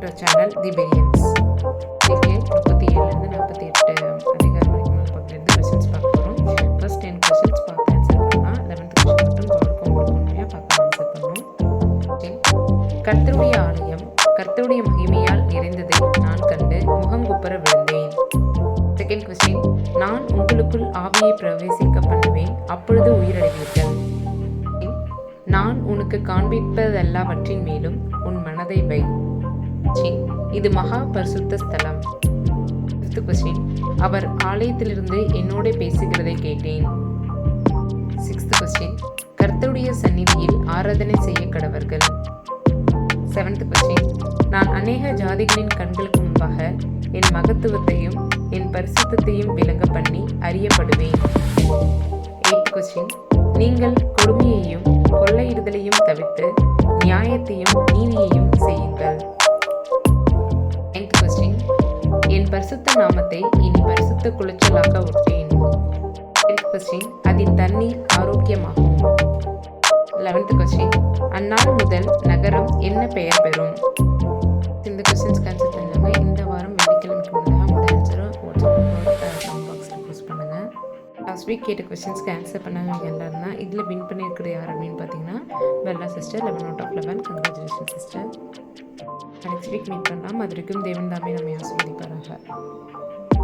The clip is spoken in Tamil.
டு சேனல் தி பிரியன்ஸ். இங்கே 37லேருந்து 48 அதிகாரம் வரைக்கும் நம்ம பார்க்குறது கொஸ்டின்ஸ் பார்க்க போகிறோம். ஃபர்ஸ்ட் 10 கொஸ்டின்ஸ் பார்த்து ஆன்சர் பண்ணலாம். 11th கொஸ்டின் மட்டும் காடுக்கும் உங்களுக்கு உண்மையாக பார்த்து ஆன்சர் பண்ணணும். கர்த்தருடைய ஆலயம் கர்த்தருடைய மகிமையால் நிறைந்ததை நான் கண்டு முகங்குப்புற விழுந்தேன். செகண்ட் கொஸ்டின், நான் உங்களுக்குள் ஆவியை பிரவேசிக்க பண்ணுவேன், அப்பொழுது உயிரடைவீர்கள். நான் உனக்கு காண்பிப்பதெல்லாவற்றின் மேலும் உன் மனதை வை. இது மகா பரிசுத்த ஸ்தலம். ஃபிஃப்த் கொஸ்டின், அவர் ஆலயத்திலிருந்து என்னோட பேசுகிறதை கேட்டேன். சிக்ஸ்த் கொஸ்டின், கர்த்தருடைய சந்நிதியில் ஆராதனை செய்ய கடவர்கள். செவன்த் கொஸ்டின், நான் அநேக ஜாதிகளின் கண்களுக்கு முன்பாக என் மகத்துவத்தையும் என் பரிசுத்தையும் விளங்க பண்ணி அறியப்படுவேன். எய்த் கொஸ்டின், நீங்கள் கொடுமையையும் கொள்ளையிடுதலையும் தவிர்த்து நியாயத்தையும் நீதியையும் செய்யுங்கள். நைன்த் கொஸ்டின், என் பரிசுத்த நாமத்தை இனி பரிசுத்த குலைச்சலாக்க விட்டேன். 10th கொஸ்டின், அதன் தண்ணீர் ஆரோக்கியமாகும். 11th கொஸ்டின், அந்நாள் முதல் நகரம் என்ன பெயர் பெறும்? இந்த கொஸ்டின்ஸ்க்கு ஆன்சர் பண்ணாங்க. இந்த வாரம் வெள்ளிக்கிழமைக்கு முன்னதாக உங்களோட ஆன்சரை கமெண்ட் பாக்ஸில் போஸ்ட் பண்ணுங்கள். லாஸ்ட் வீக் கேட்ட கொஸ்டின்ஸ்க்கு ஆன்சர் பண்ணாங்க எல்லாரும் தான். இதில் வின் பண்ணியிருக்கிற யார் அப்படின்னு பார்த்தீங்கன்னா Bella sister. 11 out of 11. Congratulation sister. Next week meet பண்ணலாம். அது வரைக்கும் தேவன் தாமே நம்மை ஆசீர்வதிப்பாராக.